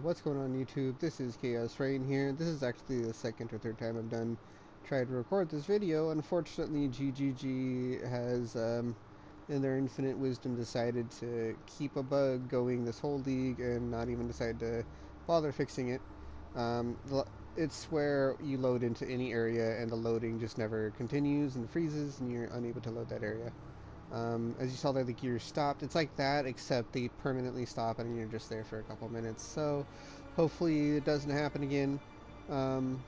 What's going on YouTube? This is Chaos-Reighn here. This is actually the second or third time I've tried to record this video. Unfortunately, GGG has, in their infinite wisdom, decided to keep a bug going this whole league and not even decide to bother fixing it. Um, it's where you load into any area and the loading just never continues and freezes and you're unable to load that area. As you saw there, the gears stopped. It's like that, except they permanently stop and you're just there for a couple minutes. So, hopefully it doesn't happen again. Um,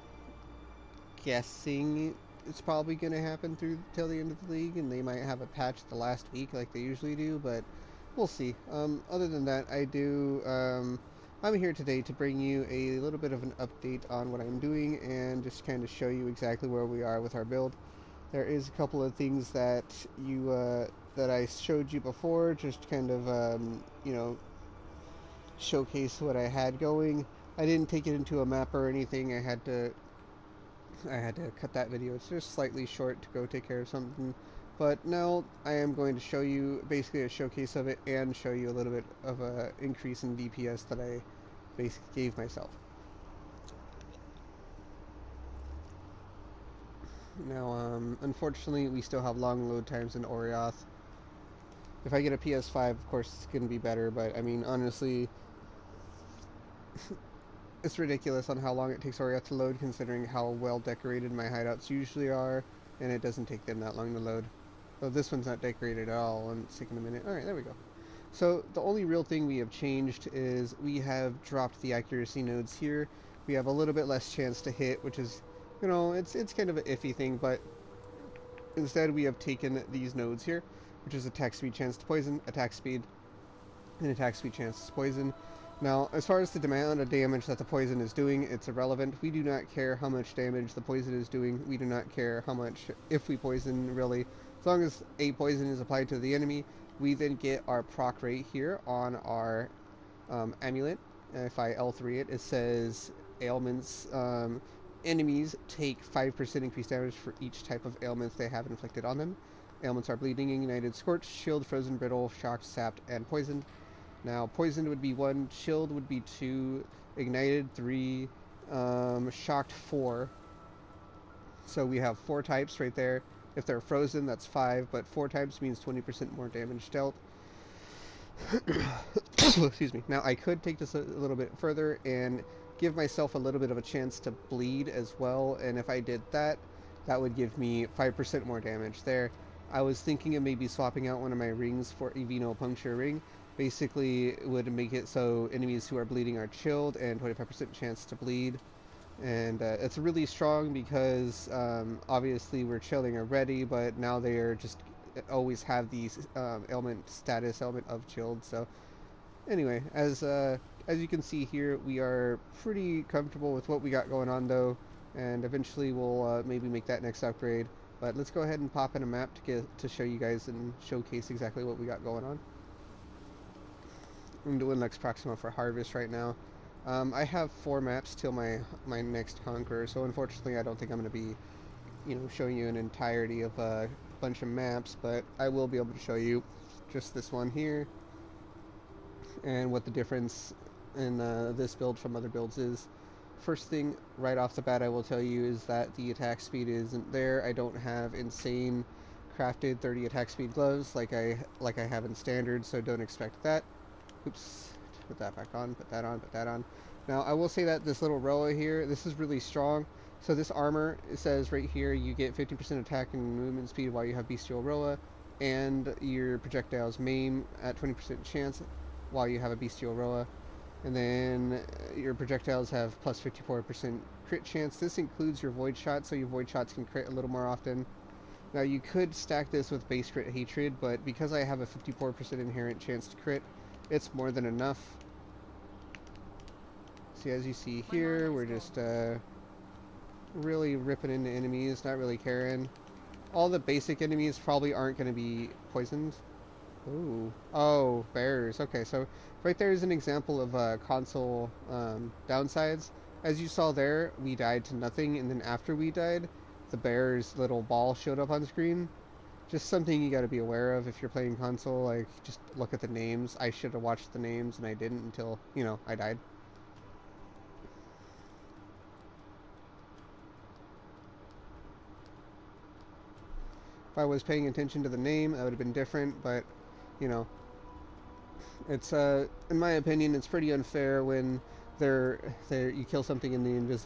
Guessing it's probably going to happen through till the end of the league, and they might have a patch the last week like they usually do, but we'll see. Other than that, I'm here today to bring you a little bit of an update on what I'm doing and just kind of show you exactly where we are with our build. There is a couple of things that that I showed you before, just kind of showcase what I had going. I didn't take it into a map or anything. I had to cut that video. It's just slightly short to go take care of something. But now I am going to show you basically a showcase of it and show you a little bit of a increase in DPS that I basically gave myself. Now, unfortunately, we still have long load times in Orioth. If I get a PS5, of course, it's going to be better, but I mean, honestly, it's ridiculous on how long it takes Orioth to load, considering how well decorated my hideouts usually are, and it doesn't take them that long to load. So this one's not decorated at all, and it's taking a minute. Alright, there we go. So the only real thing we have changed is we have dropped the accuracy nodes here. We have a little bit less chance to hit, which is, you know, it's kind of an iffy thing, but instead we have taken these nodes here, which is attack speed, chance to poison, attack speed, and attack speed, chance to poison. Now, as far as the amount of damage that the poison is doing, it's irrelevant. We do not care how much damage the poison is doing. We do not care how much, if we poison, really. As long as a poison is applied to the enemy, we then get our proc rate here on our amulet. If I L3 it, it says ailments. Enemies take 5% increased damage for each type of ailments they have inflicted on them. Ailments are bleeding, ignited, scorched, shield, frozen, brittle, shocked, sapped, and poisoned. Now, poisoned would be 1, chilled would be 2, ignited 3, shocked 4. So we have 4 types right there. If they're frozen, that's 5, but 4 types means 20% more damage dealt. Excuse me. Now, I could take this a little bit further and give myself a little bit of a chance to bleed as well, and if I did that, that would give me 5% more damage there. I was thinking of maybe swapping out one of my rings for a vidoe puncture ring. Basically, it would make it so enemies who are bleeding are chilled and 25% chance to bleed. And it's really strong because obviously we're chilling already, but now they are just always have these status element of chilled. So anyway, as you can see here, we are pretty comfortable with what we got going on though, and eventually we'll maybe make that next upgrade. But let's go ahead and pop in a map to show you guys and showcase exactly what we got going on. I'm doing Lex Proxima for Harvest right now. I have 4 maps till my next Conqueror, so unfortunately I don't think I'm going to be, showing you an entirety of a bunch of maps, but I will be able to show you just this one here, and what the difference in this build from other builds is. First thing right off the bat I will tell you is that the attack speed isn't there. I don't have insane crafted 30 attack speed gloves like I have in standard, so don't expect that. Oops, put that back on, put that on, put that on. Now, I will say that this little Roa here, this is really strong. So this armor, it says right here, you get 50% attack and movement speed while you have Bestial Roa, and your projectiles maim at 20% chance while you have a Bestial Roa. And then your projectiles have plus 54% crit chance. This includes your Void Shot, so your Void Shots can crit a little more often. Now, you could stack this with base crit hatred, but because I have a 54% inherent chance to crit, it's more than enough. See, as you see here, we're just really ripping into enemies, not really caring. All the basic enemies probably aren't going to be poisoned. Ooh. Oh, bears. Okay, so right there is an example of console downsides. As you saw there, we died to nothing, and then after we died, the bear's little ball showed up on screen. Just something you gotta be aware of if you're playing console, like, just look at the names. I should have watched the names, and I didn't until, I died. If I was paying attention to the name, that would have been different, but, you know, it's, in my opinion, it's pretty unfair when you kill something and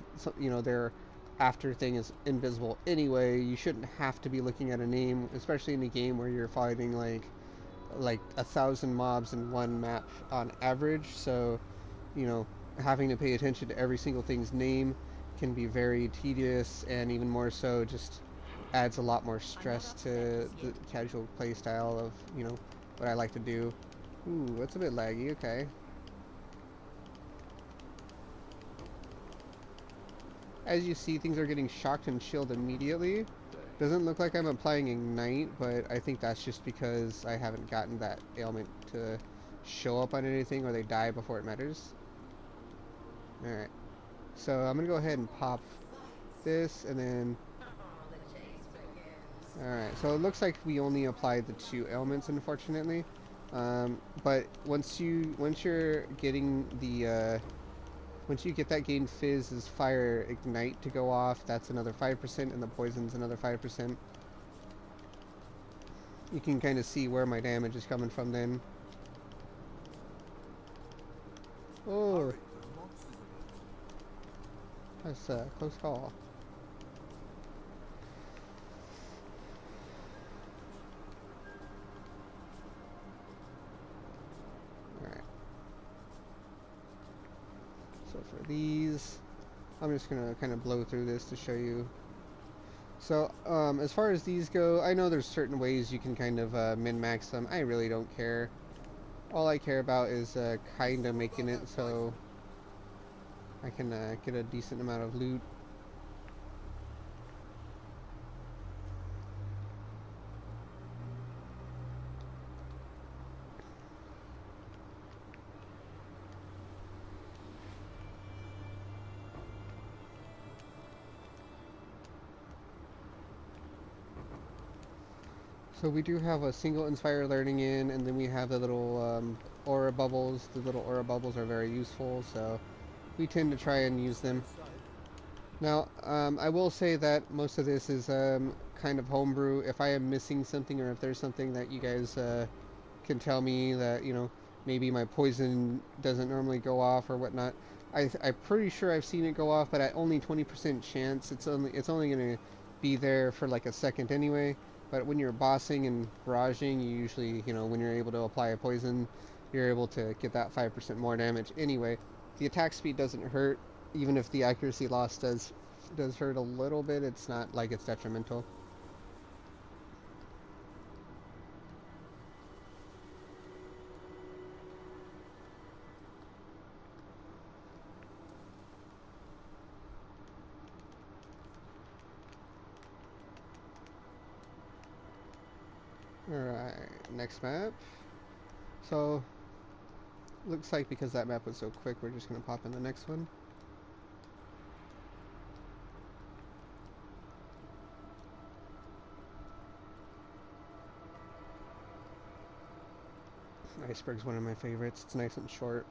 their after thing is invisible anyway. You shouldn't have to be looking at a name, especially in a game where you're fighting like 1,000 mobs in one map on average. So, you know, having to pay attention to every single thing's name can be very tedious, and even more so just adds a lot more stress to the casual play style of, you know, what I like to do. Ooh, it's a bit laggy, okay. As you see, things are getting shocked and chilled immediately. Doesn't look like I'm applying Ignite, but I think that's just because I haven't gotten that ailment to show up on anything, or they die before it matters. Alright. So I'm gonna go ahead and pop this, and then... Alright, so it looks like we only applied the 2 ailments, unfortunately. But once you're getting the... once you get that gain Fizz's Fire Ignite to go off, that's another 5%, and the Poison's another 5%. You can kind of see where my damage is coming from then. Oh! That's a close call. Alright. So for these, I'm just going to kind of blow through this to show you. So, as far as these go, I know there's certain ways you can kind of min-max them. I really don't care. All I care about is kind of making it so I can get a decent amount of loot. So we do have a single Inspire Learning in, and then we have the little aura bubbles. The little aura bubbles are very useful, so we tend to try and use them. Now, I will say that most of this is kind of homebrew. If I am missing something, or if there's something that you guys can tell me that, you know, maybe my poison doesn't normally go off or whatnot, I'm pretty sure I've seen it go off, but at only 20% chance. It's only going to be there for like a second anyway. But when you're bossing and barraging, you usually, you know, when you're able to apply a poison, you're able to get that 5% more damage anyway. The attack speed doesn't hurt, even if the accuracy loss does hurt a little bit. It's not like it's detrimental. Alright, next map. So, looks like because that map was so quick, we're just going to pop in the next one. Iceberg's one of my favorites. It's nice and short.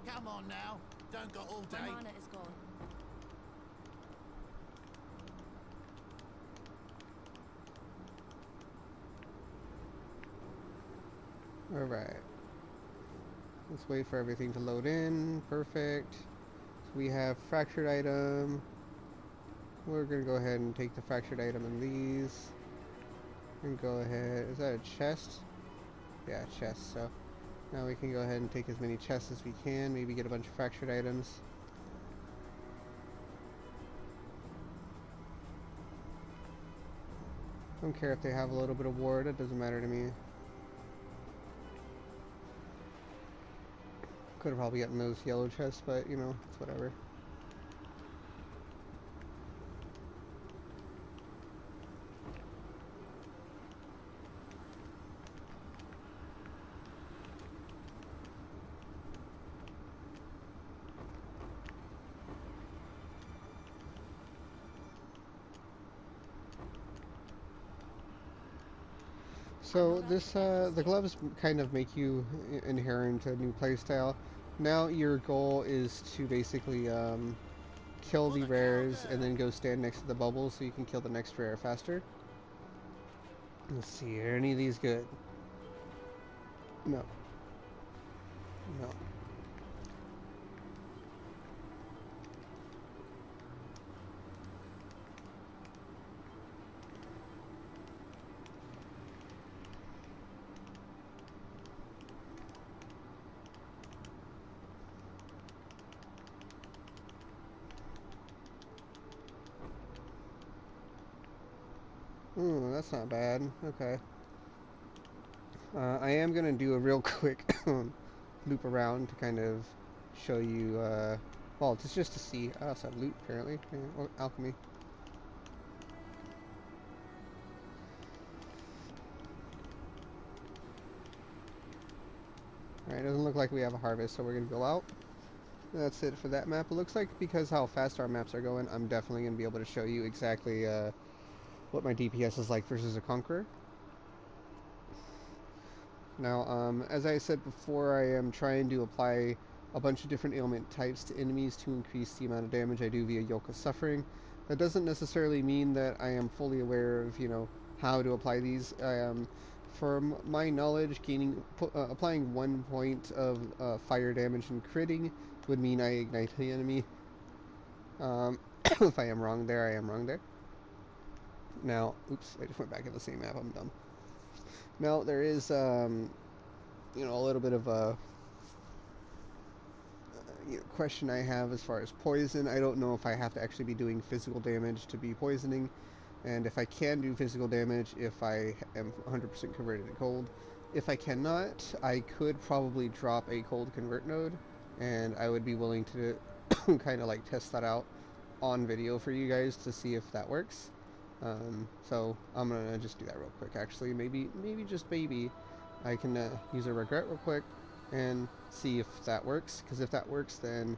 Come on now, don't go all day. My mana is gone. Alright. Let's wait for everything to load in. Perfect. So we have fractured item. We're going to go ahead and take the fractured item in these. And go ahead. Is that a chest? Yeah, chest. So now we can go ahead and take as many chests as we can. Maybe get a bunch of fractured items. Don't care if they have a little bit of ward. It doesn't matter to me. Could have probably gotten those yellow chests, but, you know, it's whatever. So this, the gloves kind of make you inherent a new playstyle. Now your goal is to basically kill Put the a cow rares and then down. go stand next to the bubbles so you can kill the next rare faster. Let's see, are any of these good? No. No. Ooh, that's not bad. Okay. I am going to do a real quick loop around to kind of show you, well, it's just to see. I also have loot, apparently. Yeah, oh, alchemy. Alright, doesn't look like we have a harvest, so we're going to go out. That's it for that map. It looks like because how fast our maps are going, I'm definitely going to be able to show you exactly what my DPS is like versus a Conqueror. Now, as I said before, I am trying to apply a bunch of different ailment types to enemies to increase the amount of damage I do via Yoke of Suffering. That doesn't necessarily mean that I am fully aware of, how to apply these. From my knowledge, applying 1 point of fire damage and critting would mean I ignite the enemy. If I am wrong there, I am wrong there. Now, oops, I just went back in the same map, I'm dumb. Now, there is, a little bit of a question I have as far as poison. I don't know if I have to actually be doing physical damage to be poisoning, and if I can do physical damage if I am 100% converted to cold. If I cannot, I could probably drop a cold convert node, and I would be willing to kind of like test that out on video for you guys to see if that works. So I'm gonna just do that real quick. Actually, maybe just maybe I can use a regret real quick and see if that works. Because if that works, then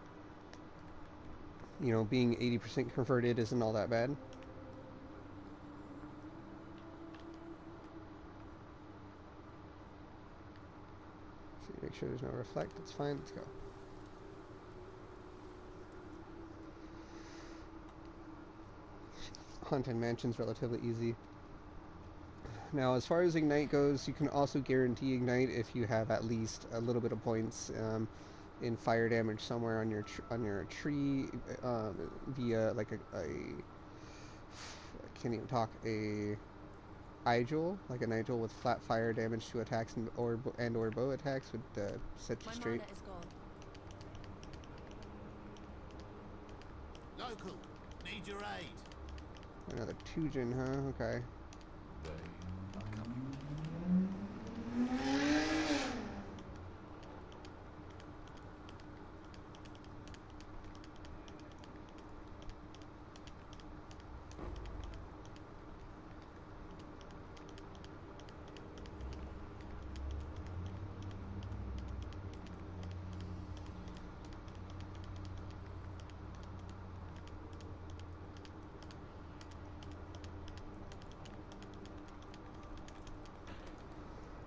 being 80% converted isn't all that bad. So make sure there's no reflect. That's fine. Let's go. Haunted Mansion's relatively easy. Now, as far as Ignite goes, you can also guarantee Ignite if you have at least a little bit of points in fire damage somewhere on your tree via like I can't even talk, a Igel, like an Igel with flat fire damage to attacks or bow attacks would set you straight. Mana is gone. Local, need your aid. Another Tujin, huh? Okay.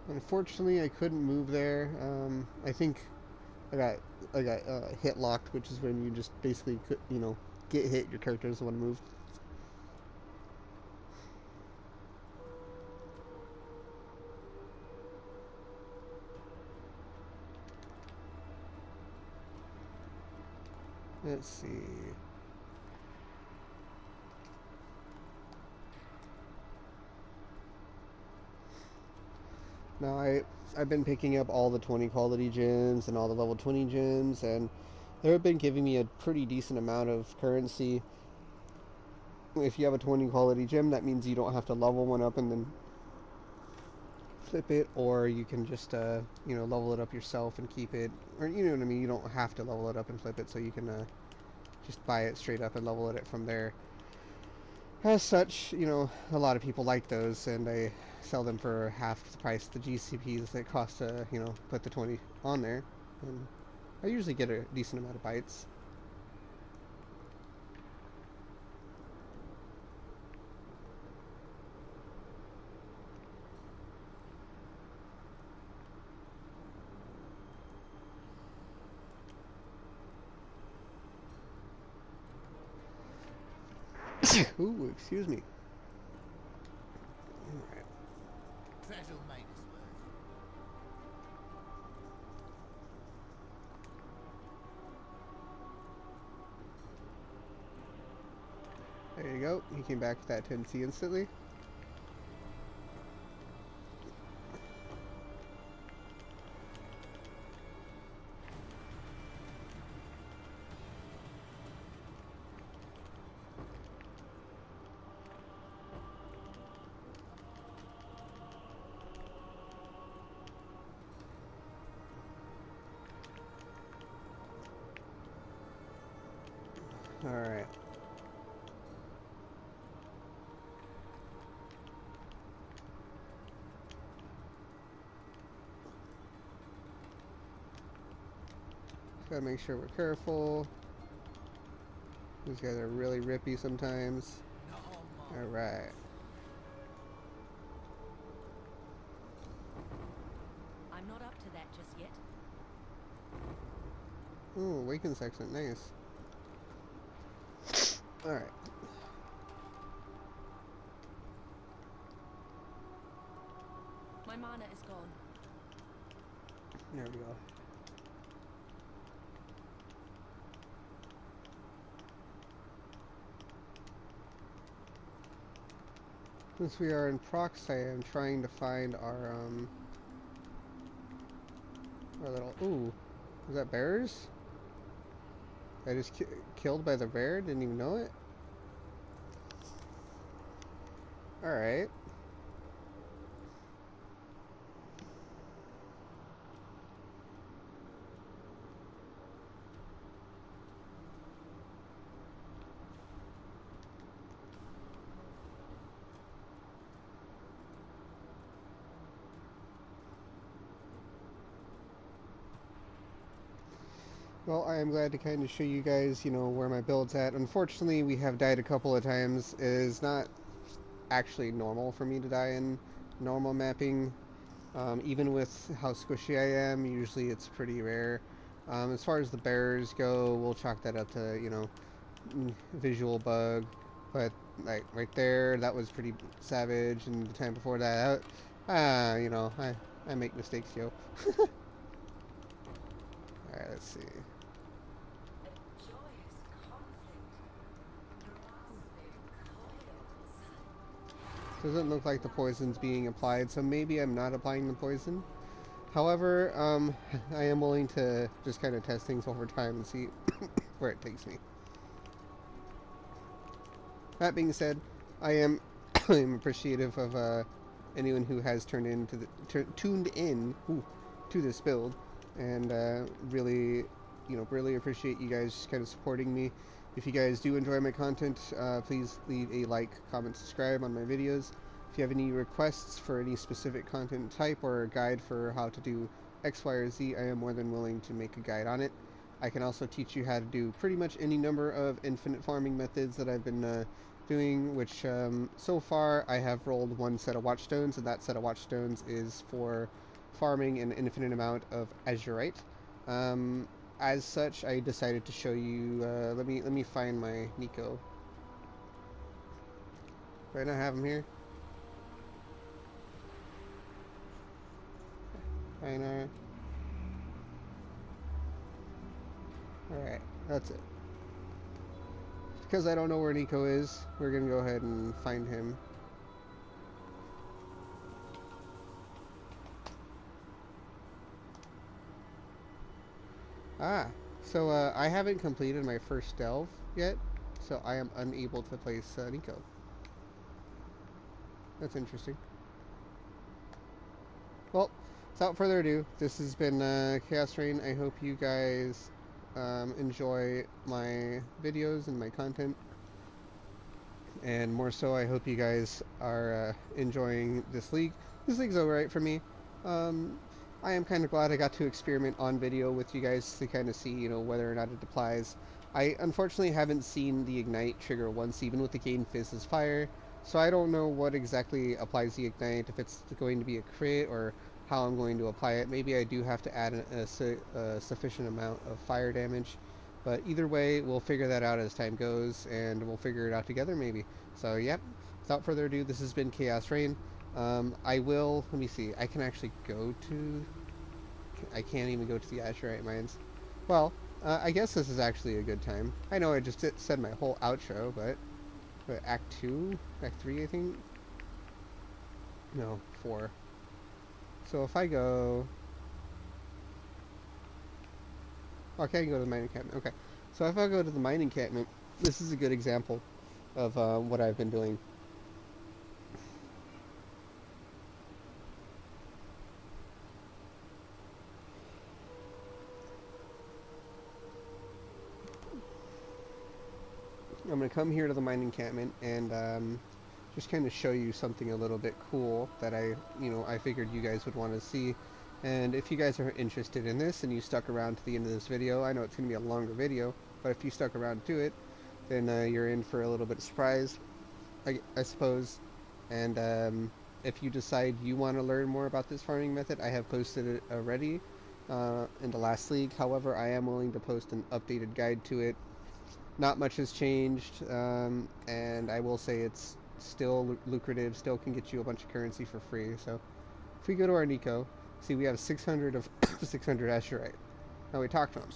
Unfortunately, I couldn't move there. I think I got hit locked, which is when you just basically get hit. Your character doesn't want to move. Let's see. Now I've been picking up all the 20 quality gems and all the level 20 gems, and they've been giving me a pretty decent amount of currency. If you have a 20 quality gem, that means you don't have to level one up and then flip it, or you can just level it up yourself and keep it, or you know what I mean. You don't have to level it up and flip it, so you can just buy it straight up and level it from there. As such, a lot of people like those, and I sell them for half the price of the GCPs that cost to, put the 20 on there. And I usually get a decent amount of bites. Ooh, excuse me. Alright. Treasure'll make us worth. There you go. He came back with that 10C instantly. Alright. Gotta make sure we're careful. These guys are really rippy sometimes. Not on mine. Alright. I'm not up to that just yet. Ooh, awakened section, nice. Alright. My mana is gone. There we go. Since we are in prox, I am trying to find our little... Ooh. Was that bears? I just killed by the bear? Didn't even know it? Alright. Well, I am glad to kind of show you guys, you know, where my build's at. Unfortunately, we have died a couple of times. It is not actually normal for me to die in normal mapping. Even with how squishy I am, usually it's pretty rare. As far as the bears go, we'll chalk that up to, you know, visual bug. But, like, right there, that was pretty savage. And the time before that, you know, I make mistakes, yo. Alright, let's see. Doesn't look like the poison's being applied, so maybe I'm not applying the poison. However, I am willing to just kind of test things over time and see where it takes me. That being said, I am I'm appreciative of anyone who has tuned in to this build, and really, you know, really appreciate you guys kind of supporting me. If you guys do enjoy my content, please leave a like, comment, subscribe on my videos. If you have any requests for any specific content type or a guide for how to do X, Y, or Z, I am more than willing to make a guide on it. I can also teach you how to do pretty much any number of infinite farming methods that I've been doing, which so far I have rolled one set of watchstones, and that set of watchstones is for farming an infinite amount of azurite. As such, I decided to show you. Let me find my Nico. Do I not have him here? Fine. Alright, that's it. Because I don't know where Nico is, we're gonna go ahead and find him. Ah, so I haven't completed my first delve yet, so I am unable to place Nico. That's interesting. Well, without further ado, this has been Chaos-Reighn. I hope you guys enjoy my videos and my content. And more so, I hope you guys are enjoying this league. This league's alright for me. I am kind of glad I got to experiment on video with you guys to kind of see, you know, whether or not it applies. I unfortunately haven't seen the Ignite trigger once, even with the Gain Fizz's Fire, so I don't know what exactly applies the Ignite, if it's going to be a crit or how I'm going to apply it. Maybe I do have to add a sufficient amount of fire damage. But either way, we'll figure that out as time goes, and we'll figure it out together maybe. So, yep, without further ado, this has been Chaos-Reighn. I will, let me see, I can actually go to, I can't even go to the Azurite mines. Well, I guess this is actually a good time. I know I just said my whole outro, but Act 2? Act 3, I think? No, 4. So if I go... Okay, I can go to the mining encampment. Okay. So if I go to the mining encampment, this is a good example of what I've been doing. I'm going to come here to the mining encampment and just kind of show you something a little bit cool that I figured you guys would want to see. And if you guys are interested in this and you stuck around to the end of this video, I know it's going to be a longer video, but if you stuck around to it, then you're in for a little bit of surprise, I suppose. And if you decide you want to learn more about this farming method, I have posted it already in the last league. However, I am willing to post an updated guide to it. Not much has changed, and I will say it's still lucrative, still can get you a bunch of currency for free. So if we go to our Nico, see we have 600 of 600 Azurite. Now we talked to him.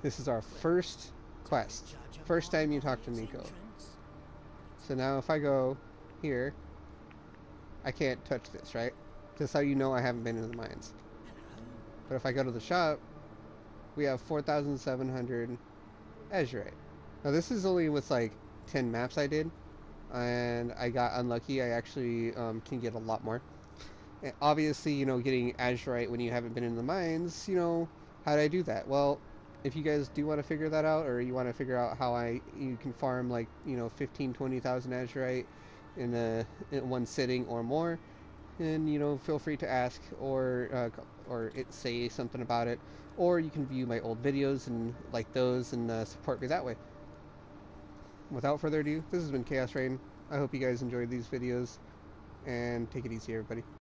This is our first quest. First time you talk to Nico. So now if I go here, I can't touch this, right? That's how you know I haven't been in the mines. But if I go to the shop, we have 4,700 Azurite. Now this is only with like 10 maps I did, and I got unlucky. I actually can get a lot more. And obviously, getting Azurite when you haven't been in the mines, how did I do that? Well, if you guys do want to figure that out, or you want to figure out how you can farm like 15,000-20,000 Azurite in one sitting or more, then feel free to ask or say something about it, or you can view my old videos and like those and support me that way. Without further ado, this has been Chaos-Reighn. I hope you guys enjoyed these videos, and take it easy, everybody.